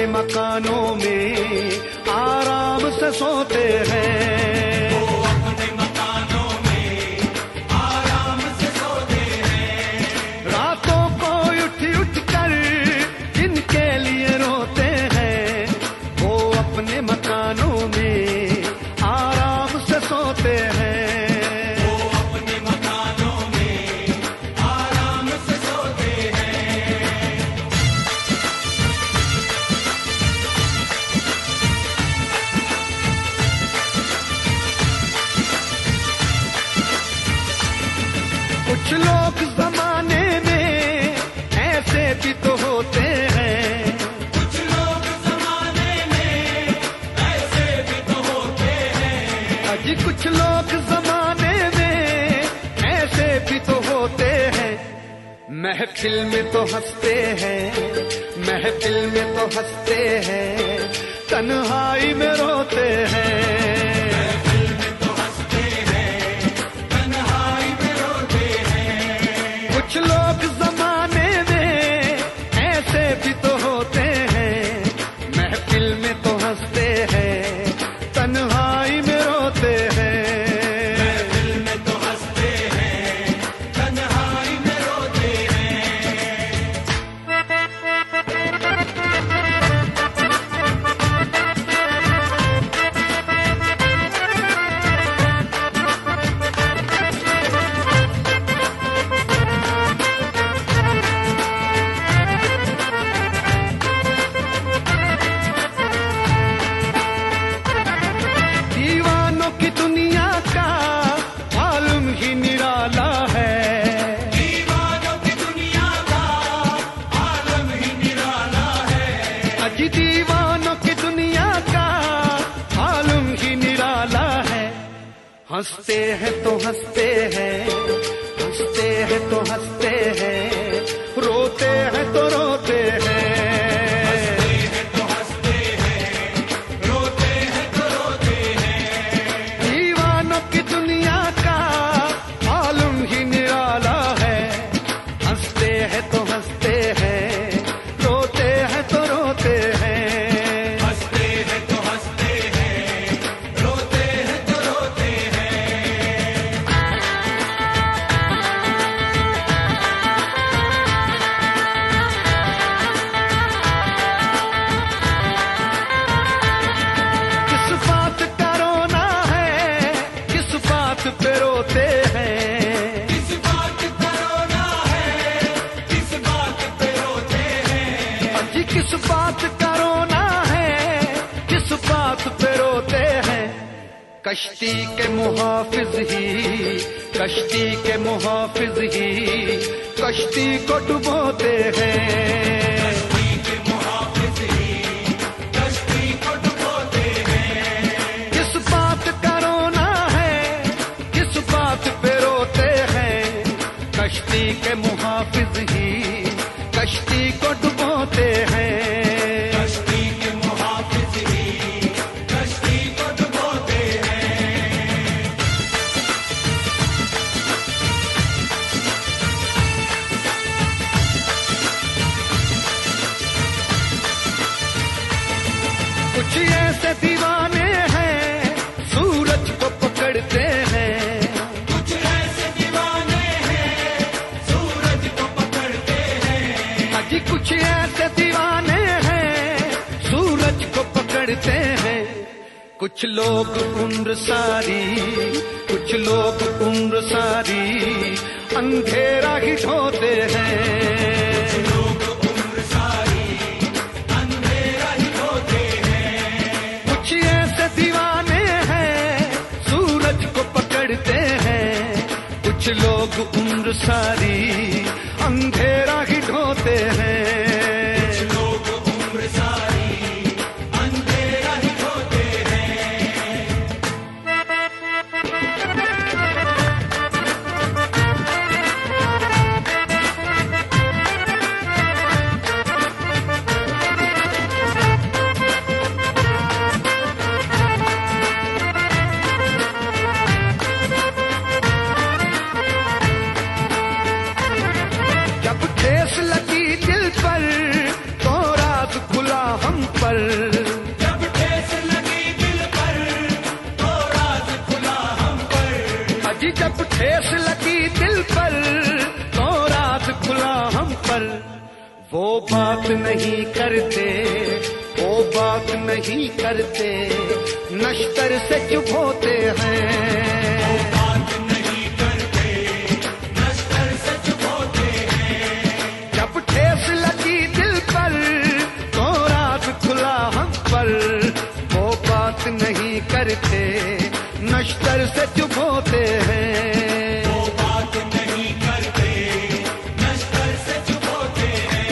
अपने मकानों में आराम से सोते हैं। वो अपने मकानों में आराम से सोते हैं। रातों को उठ उठ कर जिनके लिए रोते हैं, वो अपने मकानों में आराम से सोते हैं। कुछ लोग जमाने में ऐसे भी तो होते हैं। कुछ लोग जमाने में ऐसे भी तो होते हैं। अजी कुछ लोग जमाने में ऐसे भी तो होते हैं। महफिल में तो हंसते हैं, महफिल में तो हंसते हैं, तन्हाई में रोते हैं। कुछ लोग जमाने में ऐसे भी तो होते हैं। महफिल में तो हंसते हैं, तन्हाई में रोते हैं। महफिल में तो हंसते हैं, तन्हाई में रोते दीवानों की दुनिया का आलम ही निराला है। दीवानों की दुनिया का आलम ही निराला है। अजी दीवानों की दुनिया का आलम ही निराला है। हंसते हैं तो हंसते हैं, हंसते हैं तो हंसते हैं, रोते हैं तो रोते हैं। दीवानों की दुनिया का आलम ही निराला है। हंसते हैं तो हंसते हैं, रोते हैं तो रोते हैं। हंसते हैं तो हंसते हैं, रोते हैं तो रोते हैं। किस बात का रोना है, किस बात पे रोते हैं। किस बात का रोना है, किस बात पे रोते हैं। अजी किस बात का रोना है, किस बात पे रोते हैं। कश्ती के मुहाफिज ही, कश्ती के मुहाफिज ही कश्ती को डुबोते हैं। कश्ती के मुहाफिज ही कश्ती को डुबोते हैं। किस बात का रोना है, किस बात पे रोते हैं। कश्ती के मुहाफिज ही कश्ती को डुबोते हैं। कश्ती के मुहाफिज ही कश्ती को डुबोते हैं। कुछ ऐसे दीवाने हैं सूरज को पकड़ते हैं। कुछ ऐसे दीवाने हैं सूरज को पकड़ते हैं। अजी कुछ ऐसे दीवाने हैं सूरज को पकड़ते हैं। कुछ लोग उम्र सारी, कुछ लोग उम्र सारी अंधेरा ही ढोते हैं। लोग उम्र सारी अंधेरा ही ढोते हैं। कुछ ऐसे दीवाने हैं सूरज को पकड़ते हैं। कुछ लोग उम्र सारी अंधेरा ही ढोते हैं। कुछ लोग उम्र सारी अंधेरा ही ढोते हैं। जब ठेस लगी दिल पर पर। जब ठेस लगी दिल पर तो राज खुला हम पर। अजी जब ठेस लगी दिल पर तो राज खुला हम पर। वो बात नहीं करते, वो बात नहीं करते, नश्तर से चुप होते हैं। बात नहीं करते, नश्तर से चुप होते हैं। जब ठेस लगी दिल पर तो राज खुला हम पर। वो बात नहीं करते, नश्तर से चुप होते हैं। वो बात नहीं करते, नश्तर से चुप होते हैं।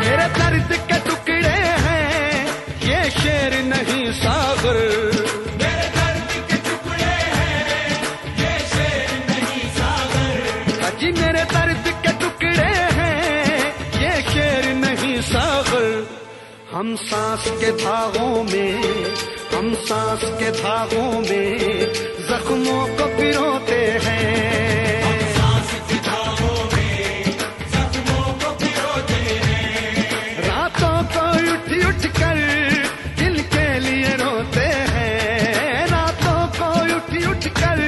मेरे दर्द के टुकड़े हैं ये शेर नहीं सागर। मेरे दर्द के टुकड़े हैं ये शेर नहीं सागर। अजी मेरे दर्द के टुकड़े हैं ये शेर नहीं सागर। हम सांस के धागों में, हम सांस के धागों में जख्मों को पिरोते हैं। सांस की धागों में जख्मों को पिरोते हैं। रातों को उठ उठ कर दिल के लिए रोते हैं। रातों को उठ उठ कर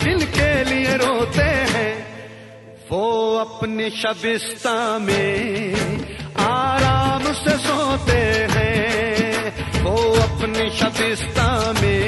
दिल के लिए रोते हैं। वो अपने शबिस्ता में आराम से सोते हैं। वो अपने शबिस्ता में